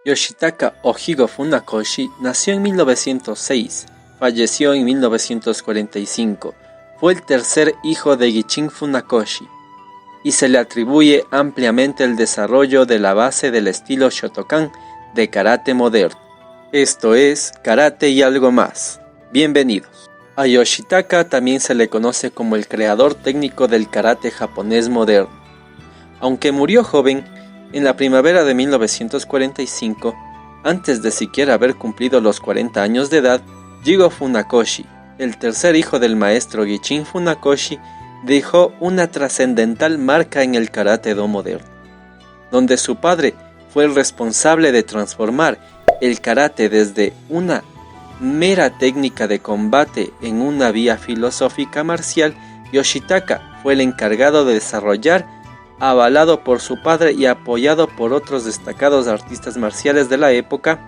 Yoshitaka Ōhigo Funakoshi nació en 1906, falleció en 1945, fue el tercer hijo de Gichin Funakoshi, y se le atribuye ampliamente el desarrollo de la base del estilo Shotokan de karate moderno. Esto es Karate y algo más. Bienvenidos. A Yoshitaka también se le conoce como el creador técnico del karate japonés moderno. Aunque murió joven, en la primavera de 1945, antes de siquiera haber cumplido los 40 años de edad, Jigo Funakoshi, el tercer hijo del maestro Gichin Funakoshi, dejó una trascendental marca en el karate-do moderno, donde su padre fue el responsable de transformar el karate desde una mera técnica de combate en una vía filosófica marcial. Yoshitaka fue el encargado de desarrollar, avalado por su padre y apoyado por otros destacados artistas marciales de la época,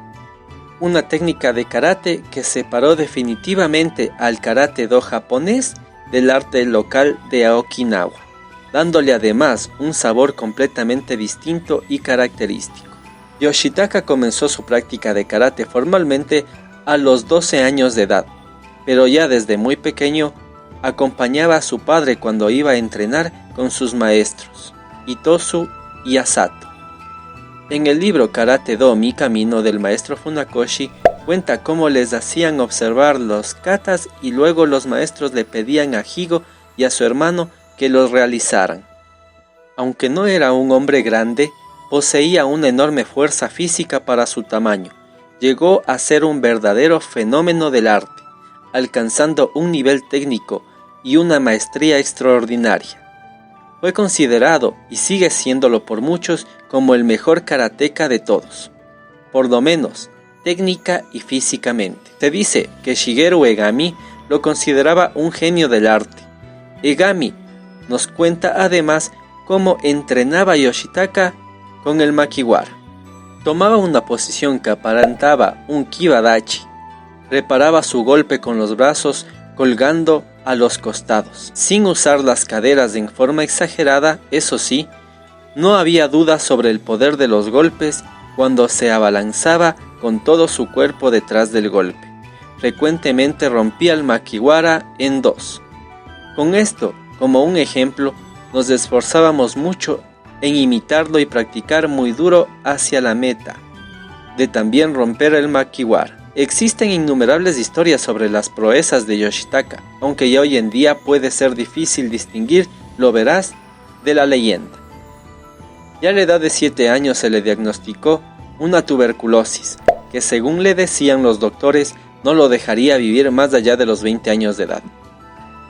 una técnica de karate que separó definitivamente al karate-do japonés del arte local de Okinawa, dándole además un sabor completamente distinto y característico. Yoshitaka comenzó su práctica de karate formalmente a los 12 años de edad, pero ya desde muy pequeño acompañaba a su padre cuando iba a entrenar con sus maestros, Itosu y Asato. En el libro Karate-do Mi Camino del maestro Funakoshi, cuenta cómo les hacían observar los katas y luego los maestros le pedían a Jigo y a su hermano que los realizaran. Aunque no era un hombre grande, poseía una enorme fuerza física para su tamaño. Llegó a ser un verdadero fenómeno del arte, alcanzando un nivel técnico y una maestría extraordinaria. Fue considerado, y sigue siéndolo por muchos, como el mejor karateka de todos, por lo menos técnica y físicamente. Se dice que Shigeru Egami lo consideraba un genio del arte. Egami nos cuenta además cómo entrenaba a Yoshitaka con el makiwara. Tomaba una posición que aparentaba un kibadachi, preparaba su golpe con los brazos colgando a los costados, sin usar las caderas en forma exagerada. Eso sí, no había duda sobre el poder de los golpes cuando se abalanzaba con todo su cuerpo detrás del golpe. Frecuentemente rompía el makiwara en dos. Con esto, como un ejemplo, nos esforzábamos mucho en imitarlo y practicar muy duro hacia la meta de también romper el makiwara. Existen innumerables historias sobre las proezas de Yoshitaka, aunque ya hoy en día puede ser difícil distinguir lo veraz de la leyenda. Ya a la edad de 7 años se le diagnosticó una tuberculosis, que según le decían los doctores no lo dejaría vivir más allá de los 20 años de edad.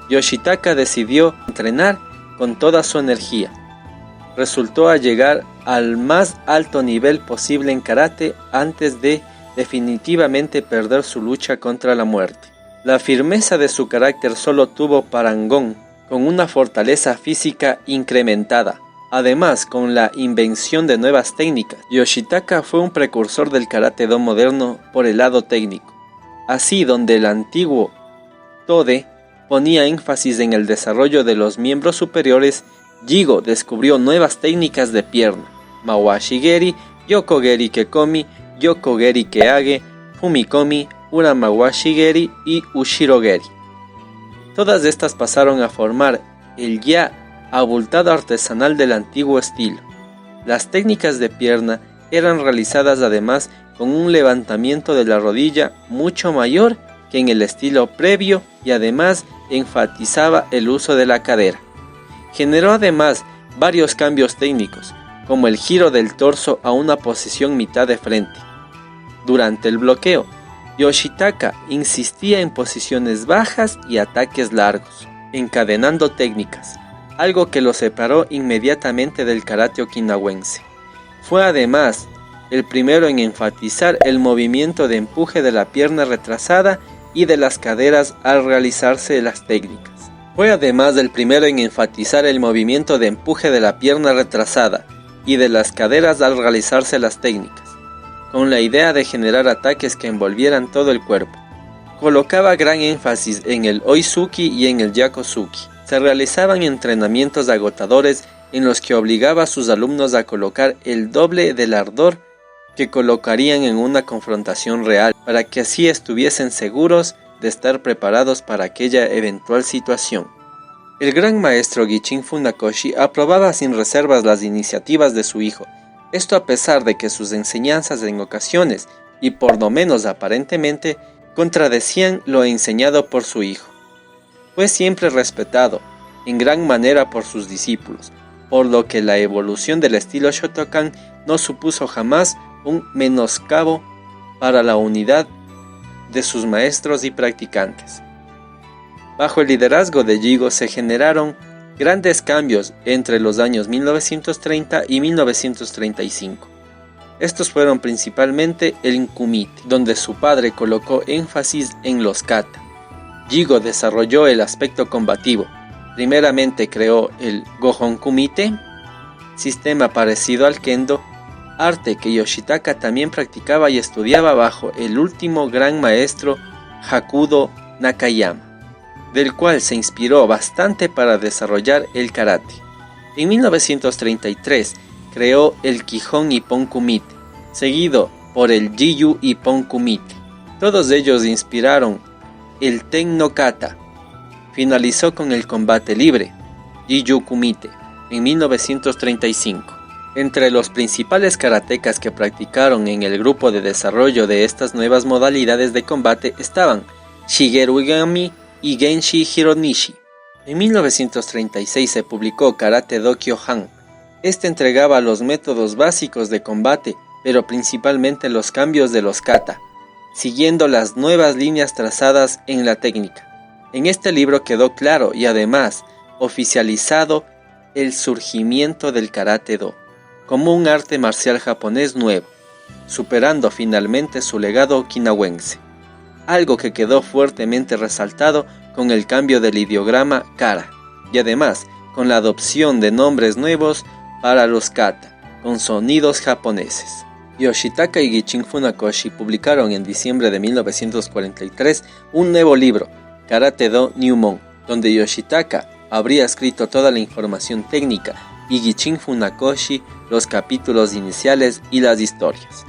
Yoshitaka decidió entrenar con toda su energía. Resultó a llegar al más alto nivel posible en karate antes de definitivamente perder su lucha contra la muerte. La firmeza de su carácter solo tuvo parangón con una fortaleza física incrementada. Además, con la invención de nuevas técnicas, Yoshitaka fue un precursor del karate-do moderno por el lado técnico. Así, donde el antiguo Tode ponía énfasis en el desarrollo de los miembros superiores, Jigo descubrió nuevas técnicas de pierna: Mawashigeri, Yokogeri Kekomi, Yokogeri Keage, Fumikomi, Uramawashigeri y Ushirogeri. Todas estas pasaron a formar el ya abultado artesanal del antiguo estilo. Las técnicas de pierna eran realizadas además con un levantamiento de la rodilla mucho mayor que en el estilo previo y además enfatizaba el uso de la cadera. Generó además varios cambios técnicos, como el giro del torso a una posición mitad de frente. Durante el bloqueo, Yoshitaka insistía en posiciones bajas y ataques largos, encadenando técnicas, algo que lo separó inmediatamente del karate okinawense. Fue además el primero en enfatizar el movimiento de empuje de la pierna retrasada y de las caderas al realizarse las técnicas. Fue además el primero en enfatizar el movimiento de empuje de la pierna retrasada y de las caderas al realizarse las técnicas, con la idea de generar ataques que envolvieran todo el cuerpo. Colocaba gran énfasis en el Oizuki y en el Yakosuki. Se realizaban entrenamientos agotadores en los que obligaba a sus alumnos a colocar el doble del ardor que colocarían en una confrontación real para que así estuviesen seguros de estar preparados para aquella eventual situación. El gran maestro Gichin Funakoshi aprobaba sin reservas las iniciativas de su hijo, esto a pesar de que sus enseñanzas en ocasiones, y por lo menos aparentemente, contradecían lo enseñado por su hijo. Fue siempre respetado, en gran manera por sus discípulos, por lo que la evolución del estilo Shotokan no supuso jamás un menoscabo para la unidad de sus maestros y practicantes. Bajo el liderazgo de Jigo se generaron grandes cambios entre los años 1930 y 1935. Estos fueron principalmente el kumite, donde su padre colocó énfasis en los kata. Jigo desarrolló el aspecto combativo. Primeramente creó el Gohon Kumite, sistema parecido al kendo, arte que Yoshitaka también practicaba y estudiaba bajo el último gran maestro Hakudo Nakayama, del cual se inspiró bastante para desarrollar el karate. En 1933 creó el Kihon Ippon Kumite, seguido por el Jiyu Ippon Kumite. Todos ellos inspiraron el Ten no Kata. Finalizó con el combate libre, Jiyu Kumite, en 1935. Entre los principales karatecas que practicaron en el grupo de desarrollo de estas nuevas modalidades de combate estaban Shigeru Igami y Genshi Hironishi. En 1936 se publicó Karate Do Kyohan. Este entregaba los métodos básicos de combate, pero principalmente los cambios de los kata, siguiendo las nuevas líneas trazadas en la técnica. En este libro quedó claro y además oficializado el surgimiento del Karate Do como un arte marcial japonés nuevo, superando finalmente su legado okinawense, algo que quedó fuertemente resaltado con el cambio del ideograma kara y además con la adopción de nombres nuevos para los kata, con sonidos japoneses. Yoshitaka y Gichin Funakoshi publicaron en diciembre de 1943 un nuevo libro, Karate Do Nyumon, donde Yoshitaka habría escrito toda la información técnica y Gichin Funakoshi los capítulos iniciales y las historias.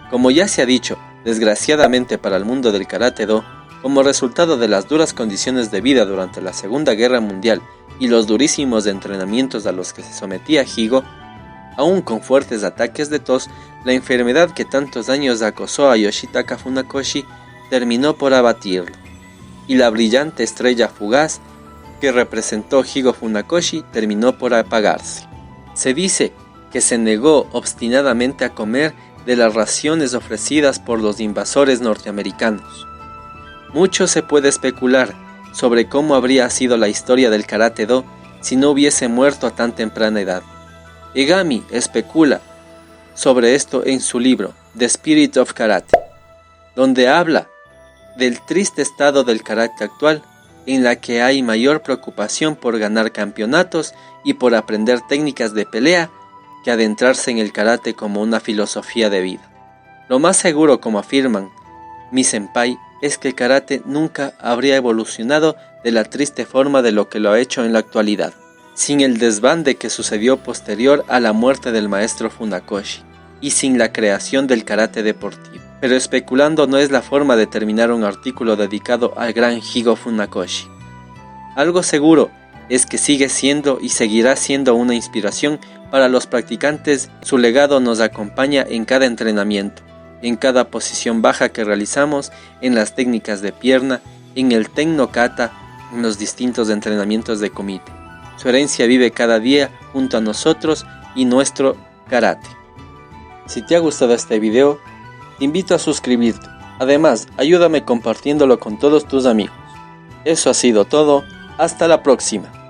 Como ya se ha dicho, desgraciadamente para el mundo del Karate Do, como resultado de las duras condiciones de vida durante la Segunda Guerra Mundial y los durísimos entrenamientos a los que se sometía Jigo, aún con fuertes ataques de tos, la enfermedad que tantos años acosó a Yoshitaka Funakoshi terminó por abatirlo, y la brillante estrella fugaz que representó Jigo Funakoshi terminó por apagarse. Se dice que se negó obstinadamente a comer de las raciones ofrecidas por los invasores norteamericanos. Mucho se puede especular sobre cómo habría sido la historia del Karate Do si no hubiese muerto a tan temprana edad. Egami especula sobre esto en su libro The Spirit of Karate, donde habla del triste estado del karate actual, en la que hay mayor preocupación por ganar campeonatos y por aprender técnicas de pelea que adentrarse en el karate como una filosofía de vida. Lo más seguro, como afirman mi senpai, es que el karate nunca habría evolucionado de la triste forma de lo que lo ha hecho en la actualidad, sin el desbande que sucedió posterior a la muerte del maestro Funakoshi y sin la creación del karate deportivo. Pero especulando no es la forma de terminar un artículo dedicado al gran Jigo Funakoshi. Algo seguro es que sigue siendo y seguirá siendo una inspiración para los practicantes. Su legado nos acompaña en cada entrenamiento, en cada posición baja que realizamos, en las técnicas de pierna, en el Ten no Kata, en los distintos entrenamientos de kumite. Su herencia vive cada día junto a nosotros y nuestro karate. Si te ha gustado este video, te invito a suscribirte. Además, ayúdame compartiéndolo con todos tus amigos. Eso ha sido todo. Hasta la próxima.